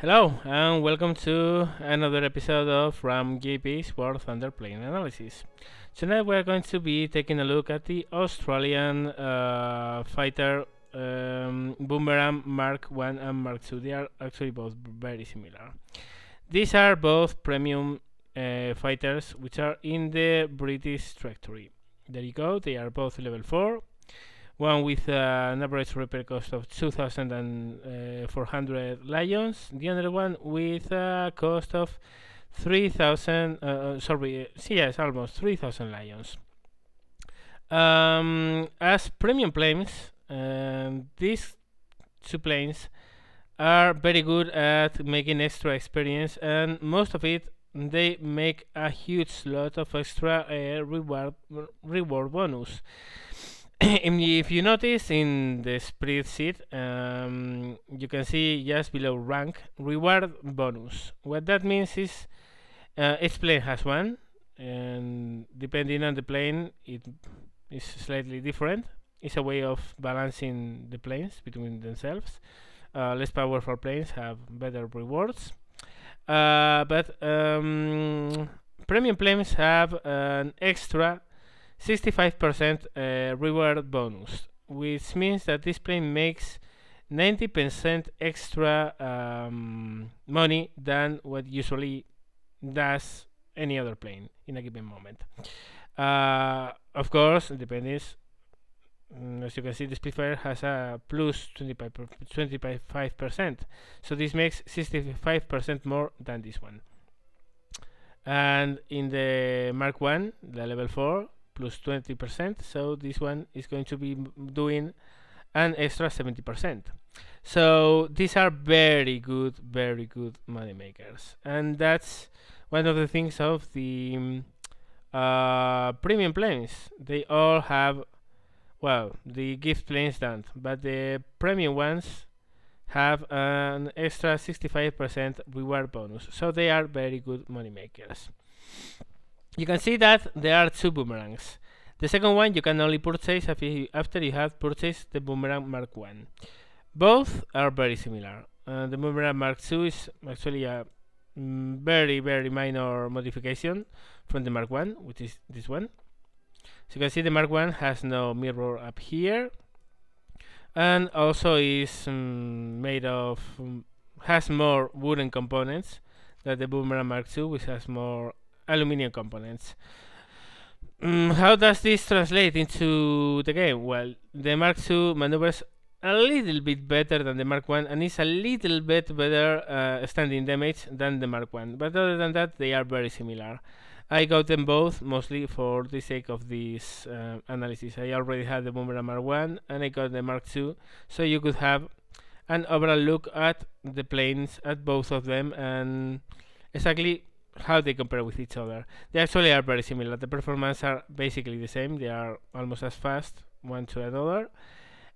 Hello and welcome to another episode of RAM GP's War Thunder Plane Analysis. Tonight we are going to be taking a look at the Australian fighter Boomerang Mark 1 and Mark 2. They are actually both very similar. These are both premium fighters which are in the British Directory. There you go, they are both level 4. One with an average repair cost of 2,400 lions. The other one with a cost of 3,000. Almost 3,000 lions. As premium planes, these two planes are very good at making extra experience, and most of it they make a huge lot of extra reward bonus. If you notice in the spreadsheet, you can see just below rank reward bonus. What that means is each plane has one, and depending on the plane, it is slightly different. It's a way of balancing the planes between themselves. Less powerful planes have better rewards, but premium planes have an extra 65% reward bonus, which means that this plane makes 90% extra money than what usually does any other plane in a given moment. Of course, it depends. As you can see, the Spitfire has a plus 25%, so this makes 65% more than this one. And in the Mark 1, the level 4, plus 20%, so this one is going to be doing an extra 70%. So these are very good money makers, and that's one of the things of the premium planes. They all have, well, the gift planes don't, but the premium ones have an extra 65% reward bonus, so they are very good money makers. You can see that there are two boomerangs. The second one you can only purchase after you have purchased the Boomerang Mark 1. Both are very similar. The Boomerang Mark 2 is actually a very minor modification from the Mark 1, which is this one. So you can see the Mark 1 has no mirror up here, and also is made of has more wooden components than the Boomerang Mark 2, which has more aluminium components. How does this translate into the game? Well, the Mark II maneuvers a little bit better than the Mark 1 and is a little bit better standing damage than the Mark 1, but other than that they are very similar. I got them both mostly for the sake of this analysis. I already had the Boomerang Mark 1 and I got the Mark II, so you could have an overall look at the planes, at both of them, and exactly how they compare with each other. They actually are very similar. The performance are basically the same. They are almost as fast one to another,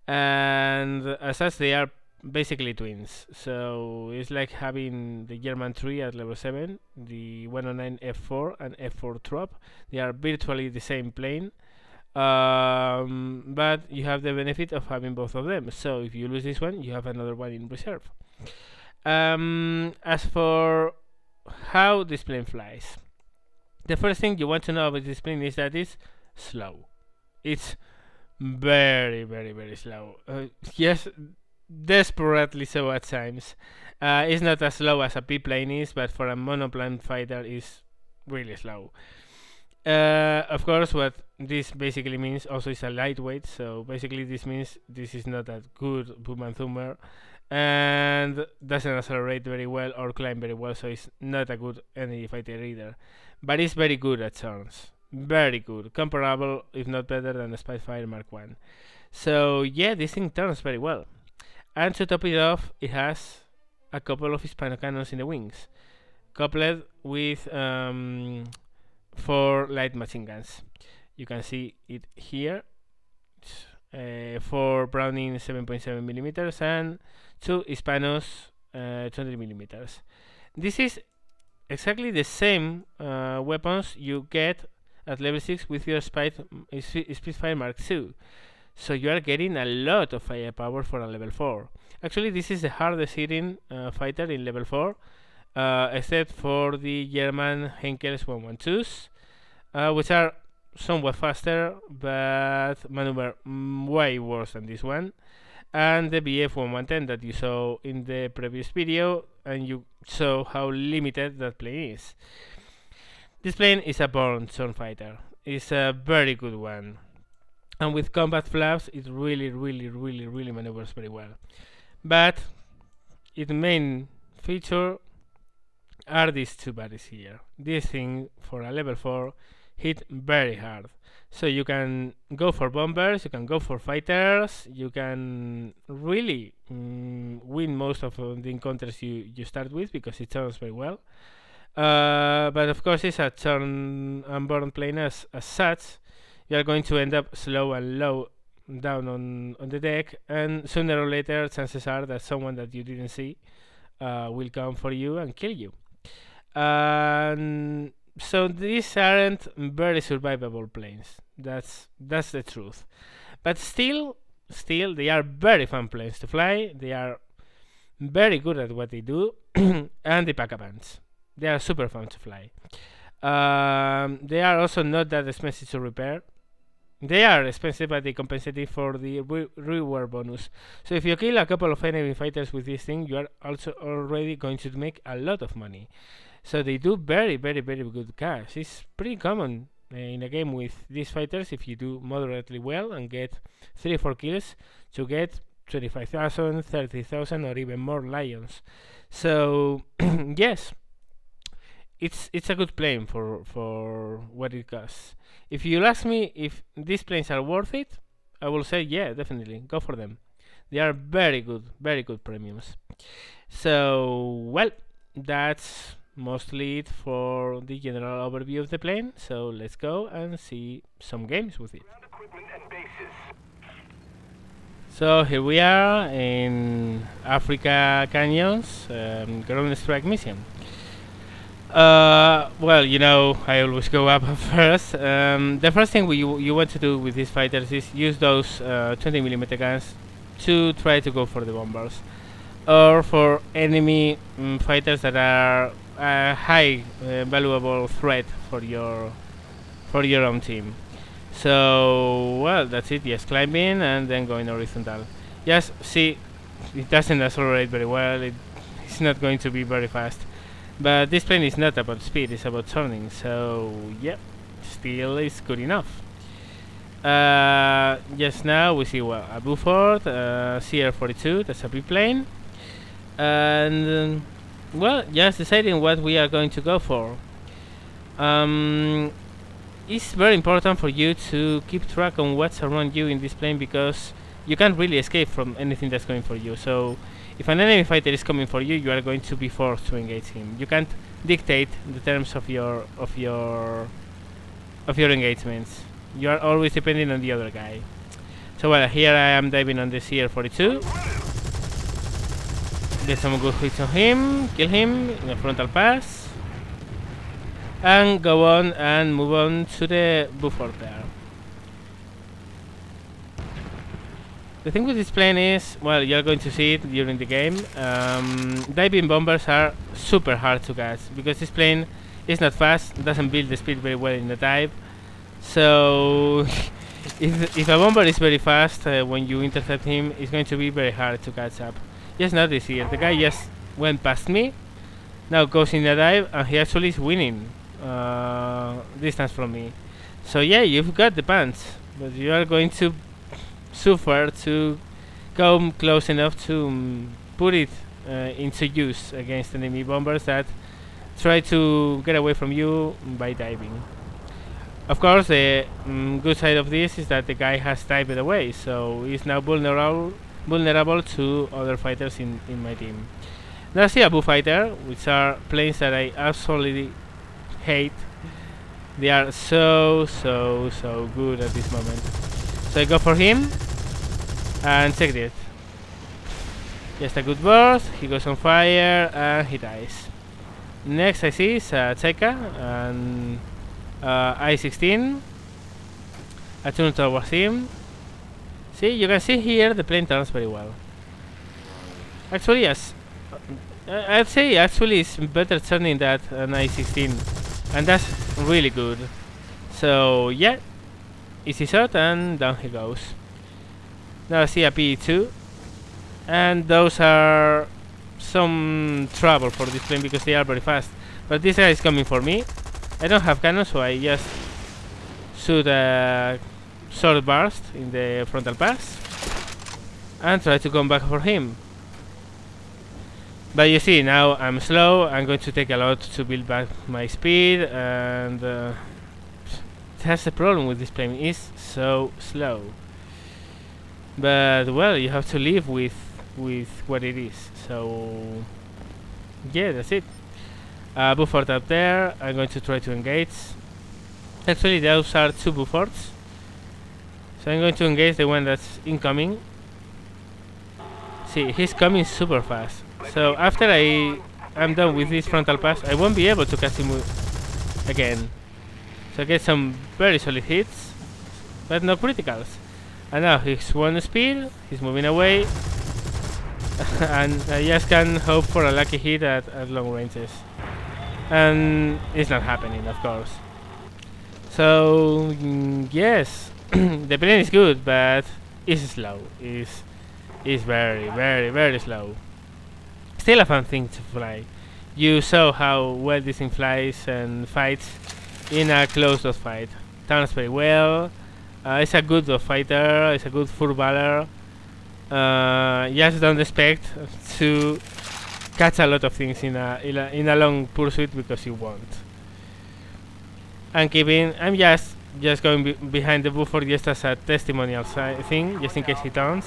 and as such they are basically twins. So it's like having the German 3 at level 7, the 109 F4 and F4 Trop. They are virtually the same plane, but you have the benefit of having both of them. So if you lose this one, you have another one in reserve. As for how this plane flies, the first thing you want to know about this plane is that it's slow. It's very slow. Yes, desperately so at times. It's not as slow as a P-plane is, but for a monoplane fighter is really slow. Of course, what this basically means also is a lightweight, so basically this means this is not a good Boomerang Thumber and doesn't accelerate very well or climb very well, so it's not a good energy fighter either. But it's very good at turns. Very good. Comparable, if not better, than the Spitfire Mark 1. So yeah, this thing turns very well. And to top it off, it has a couple of Hispano cannons in the wings, coupled with 4 light machine guns. You can see it here. 4 Browning 7.7mm and 2 Hispanos 20mm. This is exactly the same weapons you get at level 6 with your Spitfire Mark II. So you are getting a lot of firepower for a level 4. Actually, this is the hardest hitting fighter in level 4, except for the German Henkel's 112s, which are somewhat faster but maneuver way worse than this one, and the BF 1110 that you saw in the previous video, and you saw how limited that plane is. This plane is a born turn fighter. It's a very good one, and with combat flaps it really maneuvers very well. But its main feature are these two bodies here. This thing for a level 4 hit very hard. So you can go for bombers, you can go for fighters, you can really win most of the encounters you start with, because it turns very well. But of course it's a turn unborn plane as such. You are going to end up slow and low down on the deck, and sooner or later chances are that someone that you didn't see will come for you and kill you. So these aren't very survivable planes. That's the truth. But still they are very fun planes to fly. They are very good at what they do, and the pack-a-punch. They are super fun to fly. They are also not that expensive to repair. They are expensive, but they compensate for the reward bonus. So if you kill a couple of enemy fighters with this thing, you are also already going to make a lot of money. So they do very good cash. It's pretty common in a game with these fighters, if you do moderately well and get 3 or 4 kills, to get 25,000, 30,000 or even more lions. So yes, it's a good plane for what it costs. If you ask me if these planes are worth it, I will say yeah, definitely go for them. They are very good premiums. So well, that's mostly it for the general overview of the plane. So let's go and see some games with it. So here we are in Africa Canyons ground strike mission. Well, you know, I always go up first. The first thing you want to do with these fighters is use those 20mm guns to try to go for the bombers, or for enemy fighters that are a high valuable threat for your own team. So well, that's it. Just climbing and then going horizontal. Just see, it doesn't accelerate very well. It's not going to be very fast. But this plane is not about speed, it's about turning, so yeah, still is good enough. Just now we see a Buford, CR-42, that's a big plane. And well, just deciding what we are going to go for. It's very important for you to keep track on what's around you in this plane, because you can't really escape from anything that's going for you. So if an enemy fighter is coming for you, you are going to be forced to engage him. You can't dictate the terms of your engagements. You are always depending on the other guy. So well, here I am diving on the CR-42. Get some good hits on him, kill him in a frontal pass, and go on and move on to the Buford there. The thing with this plane is, well, you're going to see it during the game. Diving bombers are super hard to catch, because this plane is not fast, doesn't build the speed very well in the dive. So if a bomber is very fast, when you intercept him, it's going to be very hard to catch up. Just notice here, the guy just went past me, now goes in a dive, and he actually is winning distance from me. So yeah, you've got the punch, but you are going to suffer to come close enough to put it into use against enemy bombers that try to get away from you by diving. Of course, the good side of this is that the guy has dived away, so he's now vulnerable to other fighters in my team. Now I see a Boo fighter, which are planes that I absolutely hate. They are so good at this moment. So I go for him, and check this. Just a good burst, he goes on fire, and he dies. Next I see is a Cheka, and I-16. I turn towards him. See, you can see here the plane turns very well. Actually, yes. I'd say actually it's better turning that an I-16, and that's really good. So yeah, easy shot and down he goes. Now I see a PE2, and those are some trouble for this plane because they are very fast. But this guy is coming for me. I don't have cannon, so I just shoot a short burst in the frontal pass and try to come back for him. But you see, now I'm slow. I'm going to take a lot to build back my speed, and that's the problem with this plane. It's so slow. But well, you have to live with what it is. So yeah, that's it. Buford up there. I'm going to try to engage. Actually, those are two Bufords. So I'm going to engage the one that's incoming. See, he's coming super fast. So after I'm done with this frontal pass, I won't be able to catch him again. So I get some very solid hits, but no criticals. And now he's 1 speed, he's moving away, and I just can hope for a lucky hit at long ranges. And it's not happening, of course. So yes, the plane is good, but it's slow. It's very, very, very slow. Still a fun thing to fly. You saw how well this thing flies and fights in a close dot fight. Turns very well. It's a good dot fighter. It's a good footballer. Just don't expect to catch a lot of things in a long pursuit, because you won't. And I'm just going behind the Buford just as a testimonial thing, just in case he turns.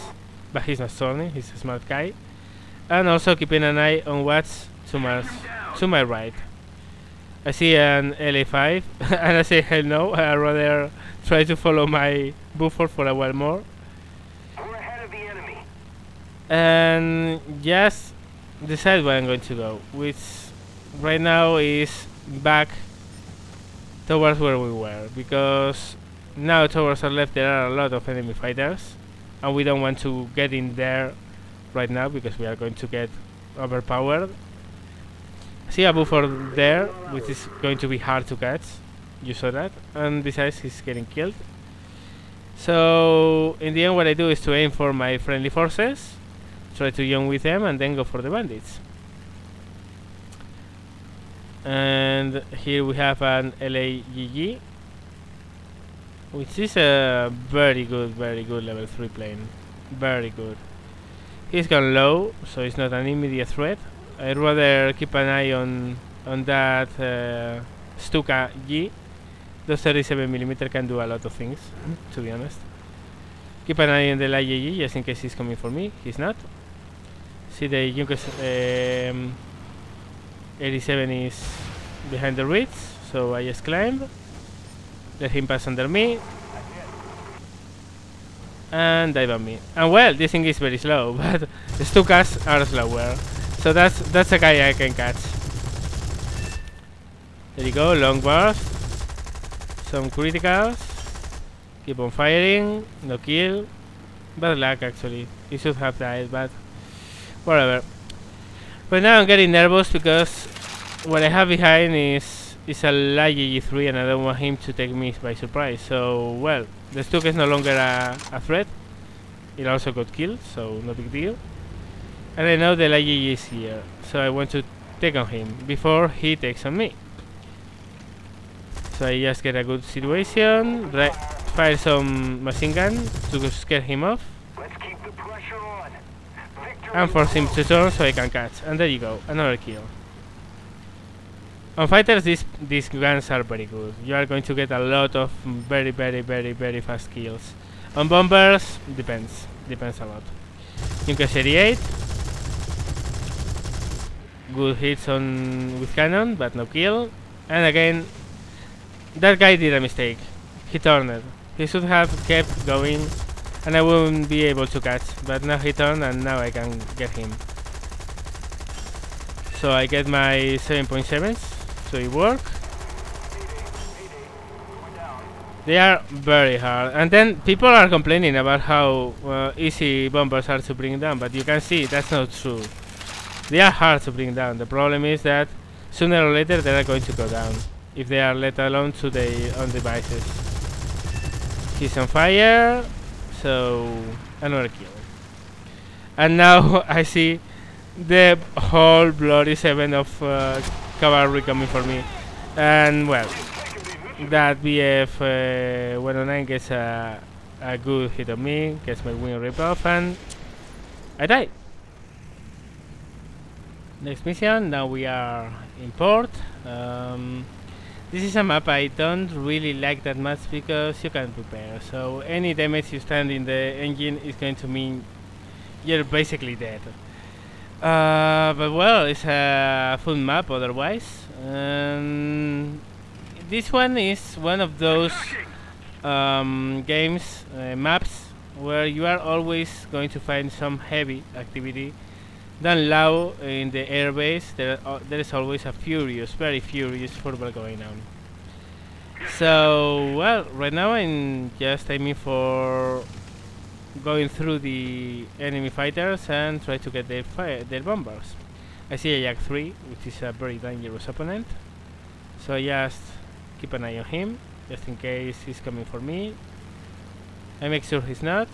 But he's not turning. He's a smart guy. And also keeping an eye on what's to my right. I see an LA5 and I say hell no. I'd rather try to follow my Buford for a while more. We're ahead of the enemy. And just decide where I'm going to go, which right now is back towards where we were, because now towards our left there are a lot of enemy fighters, and we don't want to get in there right now because we are going to get overpowered. See a Buford there, which is going to be hard to catch. You saw that, and besides he's getting killed. So in the end what I do is to aim for my friendly forces, try to join with them, and then go for the bandits. And here we have an LAGG, which is a very good level 3 plane. Very good. He's gone low, so it's not an immediate threat. I'd rather keep an eye on that Stuka G. Those 37mm can do a lot of things, to be honest. Keep an eye on the LAGG just in case he's coming for me. He's not. See the Junkers 87 is behind the ridge, so I just climb. Let him pass under me. And dive on me. And well, this thing is very slow, but the Stukas are slower. So that's a guy I can catch. There you go, long burst. Some criticals. Keep on firing. No kill. Bad luck actually. He should have died, but whatever. But now I'm getting nervous because what I have behind is a LAGG 3 and I don't want him to take me by surprise. So well, the Stuk is no longer a threat. It also got killed, so no big deal. And I know the LAGG is here, so I want to take on him before he takes on me. So I just get a good situation, fire some machine gun to scare him off, Let's keep the pressure on. Victory and force him to turn so I can catch. And there you go, another kill. On fighters, these guns are very good. You are going to get a lot of very fast kills. On bombers, depends a lot. Junkers 88, good hits with cannon, but no kill. And again, that guy did a mistake. He turned. He should have kept going, and I wouldn't be able to catch. But now he turned, and now I can get him. So I get my 7.7s. So it worked. They are very hard, and then people are complaining about how easy bombers are to bring down, but you can see that's not true. They are hard to bring down. The problem is that sooner or later they are going to go down if they are let alone to their own devices. He's on fire, so another kill. And now I see the whole bloody 7 of cavalry coming for me, and well, that BF 109 gets a good hit on me, gets my wing ripped off, and I die. Next mission, now we are in port. This is a map I don't really like that much because you can prepare, so any damage you stand in the engine is going to mean you're basically dead. But well, it's a fun map otherwise. This one is one of those games, maps, where you are always going to find some heavy activity. Down low in the airbase, there is always a very furious football going on. So, well, right now I'm just aiming for going through the enemy fighters and try to get their bombers. I see a Yak 3, which is a very dangerous opponent. So I just keep an eye on him, just in case he's coming for me. I make sure he's not,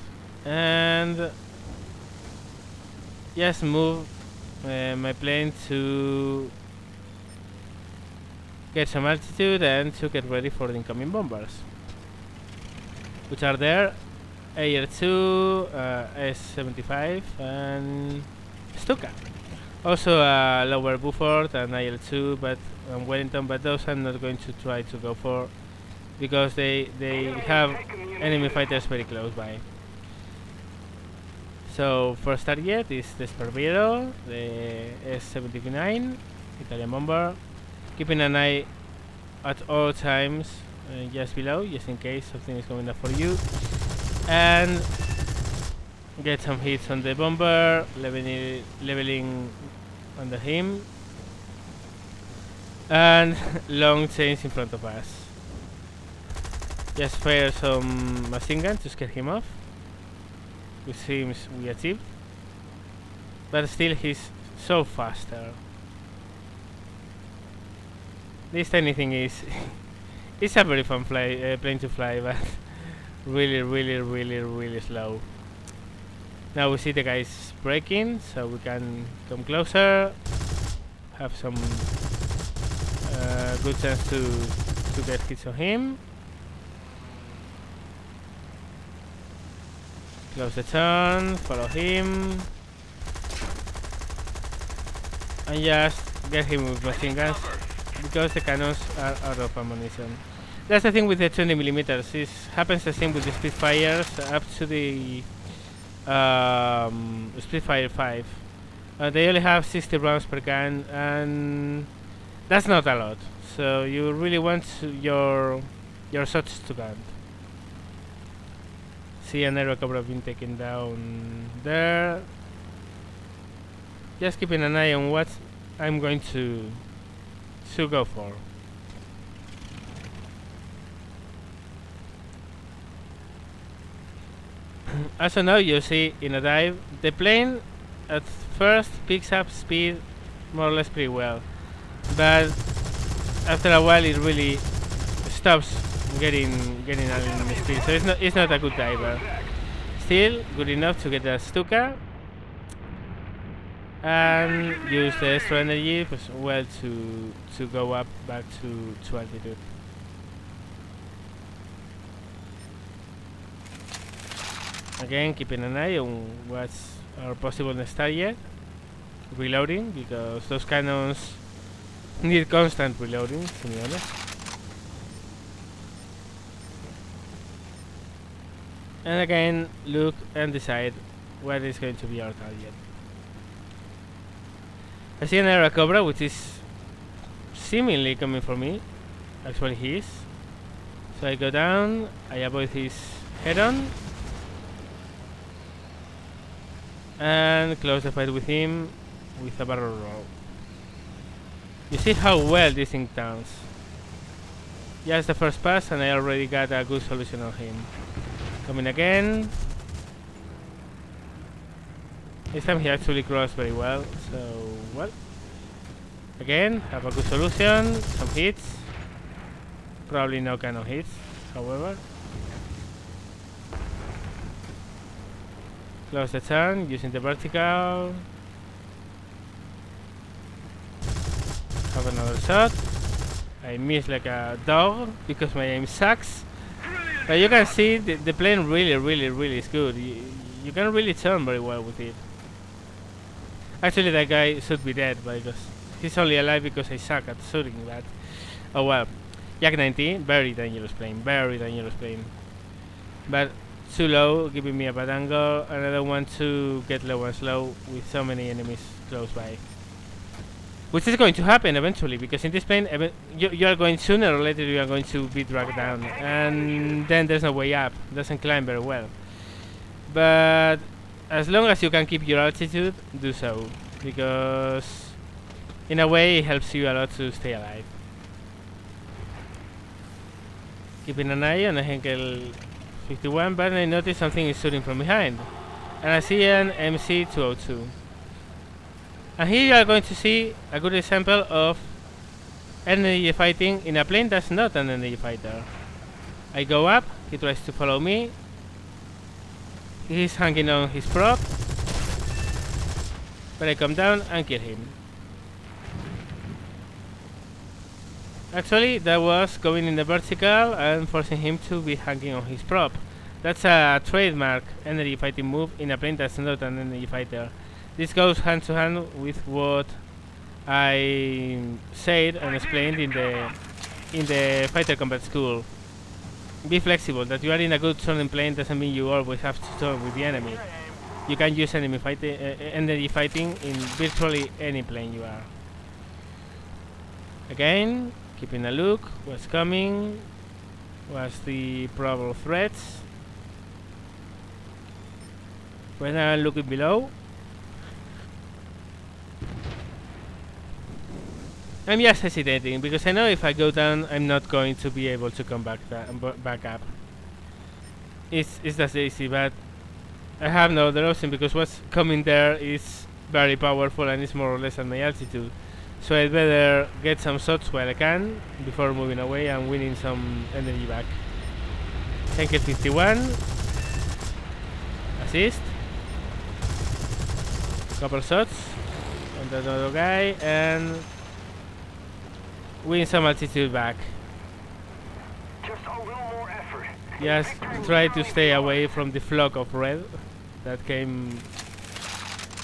and just move my plane to get some altitude and to get ready for the incoming bombers, which are there: AR-2, S-75, and Stuka. Also a lower Buford and IL-2, but Wellington, but those I'm not going to try to go for because they have enemy fighters very close by. So first target is the Sparviero, the S-79 Italian bomber, keeping an eye at all times just below, just in case something is coming up for you, and get some hits on the bomber, leveling under him, and long chains in front of us. Just fire some machine gun to scare him off, which seems we achieved, but still he's so faster. This tiny thing is it's a very fun plane to fly, but really slow. Now we see the guys braking, so we can come closer, have some good chance to get hits on him. Close the turn, follow him, and just get him with machine guns because the cannons are out of ammunition. That's the thing with the 20mm. It happens the same with the Spitfires up to the Spitfire 5. They only have 60 rounds per gun, and that's not a lot. So you really want your shots to count. See an Aerocobra being taken down there. Just keeping an eye on what I'm going to go for. Also now you see in a dive, the plane at first picks up speed more or less pretty well, but after a while it really stops getting a speed, so it's not a good diver. Still good enough to get a Stuka and use the extra energy as well to go up back to altitude. Again, keeping an eye on what's our possible next target. Reloading, because those cannons need constant reloading, to be honest. And again, look and decide what is going to be our target. I see an Aerocobra, which is seemingly coming for me. Actually he is. So I go down, I avoid his head-on, and close the fight with him with a barrel roll. You see how well this thing turns. Just the first pass, and I already got a good solution on him. Coming again. This time he actually crossed very well, so well. Again, have a good solution, some hits. Probably no cannon hits, however. Close the turn using the vertical. Have another shot. I miss like a dog because my aim sucks. But you can see the plane really is good. You can really turn very well with it. Actually, that guy should be dead because he's only alive because I suck at shooting. But oh well. Yak 90, very dangerous plane, but too low, giving me a bad angle, and I don't want to get low and slow with so many enemies close by. Which is going to happen eventually, because in this plane, you are going sooner or later you are going to be dragged down, and then there's no way up, doesn't climb very well. But as long as you can keep your altitude, do so, because in a way it helps you a lot to stay alive. Keeping an eye on a Henkel 51, but I notice something is shooting from behind, and I see an MC-202. And here you are going to see a good example of energy fighting in a plane that's not an energy fighter. I go up, he tries to follow me, he's hanging on his prop, but I come down and kill him. Actually, that was going in the vertical and forcing him to be hanging on his prop. That's a trademark energy fighting move in a plane that's not an energy fighter. This goes hand to hand with what I said and explained in the fighter combat school. Be flexible. That you are in a good turning plane doesn't mean you always have to turn with the enemy. You can use energy fighting in virtually any plane you are. Again, keeping a look, what's coming, what's the probable threats. Right now I'm looking below. I'm just hesitating because I know if I go down I'm not going to be able to come back up. It's that easy, but I have no other option because what's coming there is very powerful and it's more or less at my altitude. So I'd better get some shots while I can before moving away and winning some energy back. Henkel 51. Assist. Couple shots on that other guy and win some altitude back. Just a little more effort. Just try to stay away from the flock of red that came.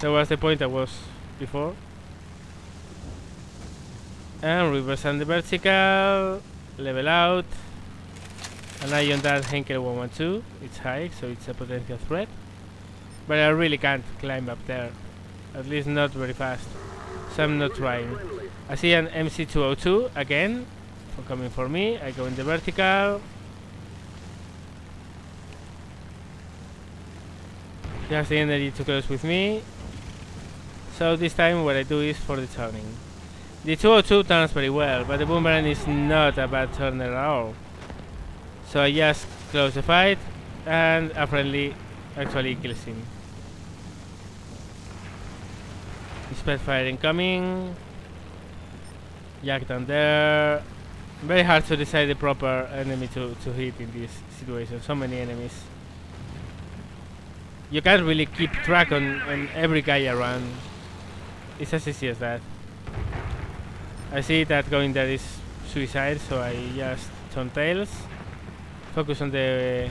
That was the point I was before. And reverse on the vertical, level out, and eye on that Henkel 112. It's high, so it's a potential threat. But I really can't climb up there, at least not very fast, so I'm not trying. I see an MC-202 again, coming for me. I go in the vertical. He has the energy to close with me, so this time what I do is for the turning. The 202 turns very well, but the Boomerang is not a bad turner at all. So I just close the fight, and a friendly actually kills him. Spitfire incoming. Jack down there. Very hard to decide the proper enemy to hit in this situation. So many enemies. You can't really keep track on every guy around. It's as easy as that. I see that going there is suicide, so I just turn tails. Focus on the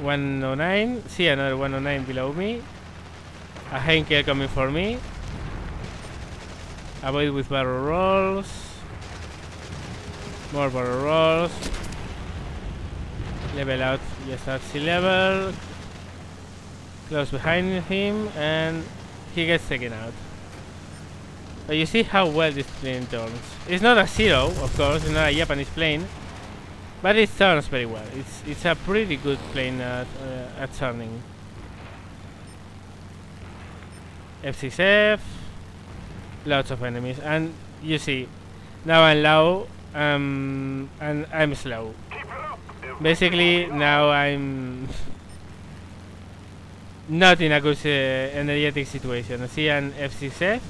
109. See another 109 below me. A Henkel coming for me. Avoid with barrel rolls. More barrel rolls. Level out just at sea level. Close behind him and he gets taken out. But you see how well this plane turns. It's not a zero, of course, it's not a Japanese plane, but it turns very well. It's a pretty good plane at turning. F6F, lots of enemies, and you see, now I'm low and I'm slow. Keep it up. Basically, now I'm not in a good energetic situation. I see an F6F.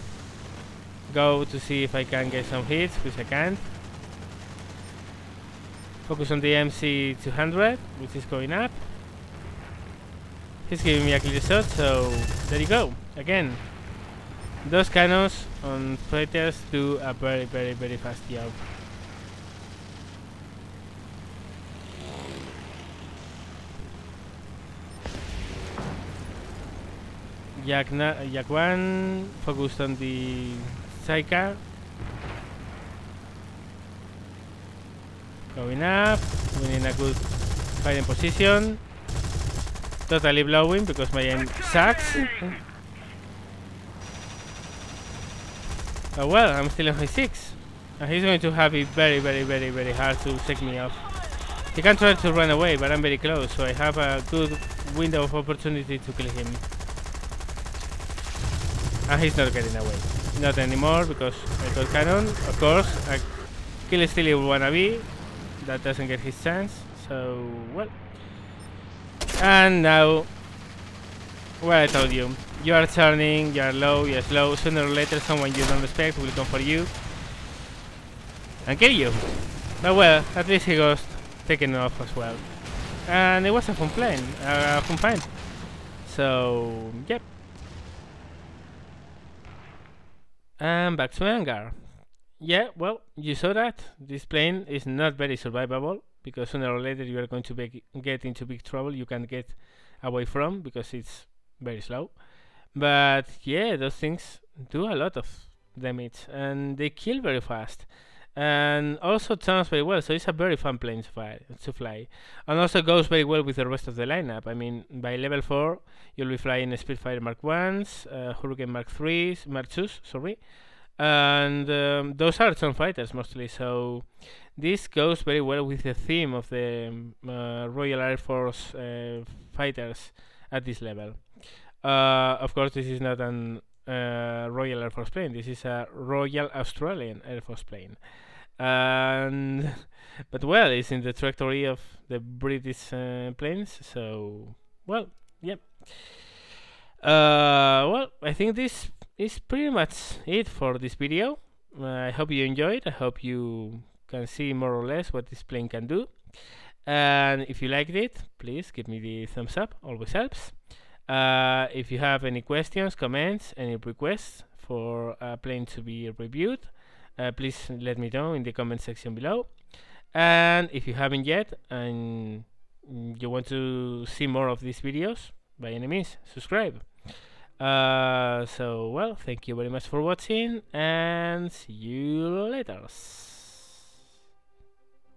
Go to see if I can get some hits, which I can't. Focus on the MC200, which is going up. He's giving me a clear shot, so there you go. Again, those cannons on fighters do a very, very, very fast job. Yak 1 focused on the sidecar. Going up, winning a good fighting position. Totally blowing because my aim sucks. But well, I'm still on high 6. And he's going to have it very, very, very, very hard to take me off. He can try to run away, but I'm very close, so I have a good window of opportunity to kill him. And he's not getting away. Not anymore, because I got cannon. Of course, a kill stealer wannabe. That doesn't get his chance, so well. And now, well, I told you, you are turning, you are low, you are slow. Sooner or later, someone you don't expect will come for you and kill you. But well, at least he got taken off as well. And it was a fun plane, a fun fight. So, yep. And back to hangar. Yeah, well, you saw that. This plane is not very survivable, because sooner or later you are going to get into big trouble you can't get away from, because it's very slow. But yeah, those things do a lot of damage, and they kill very fast. And also turns very well, so it's a very fun plane to fly. And also goes very well with the rest of the lineup. I mean, by level 4, you'll be flying Spitfire Mark 1s, Hurricane Mark 3s, Mark 2s, sorry. And those are some fighters mostly, so this goes very well with the theme of the Royal Air Force fighters at this level. Of course, this is not an Royal Air Force plane, this is a Royal Australian Air Force plane. And but well, it's in the trajectory of the British planes, so well, yep. Well, I think this is pretty much it for this video. I hope you enjoyed. I hope you can see more or less what this plane can do. And if you liked it, please give me the thumbs up, always helps. If you have any questions, comments, any requests for a plane to be reviewed, please let me know in the comment section below. And if you haven't yet and you want to see more of these videos, by any means, subscribe. So well, thank you very much for watching, and see you later.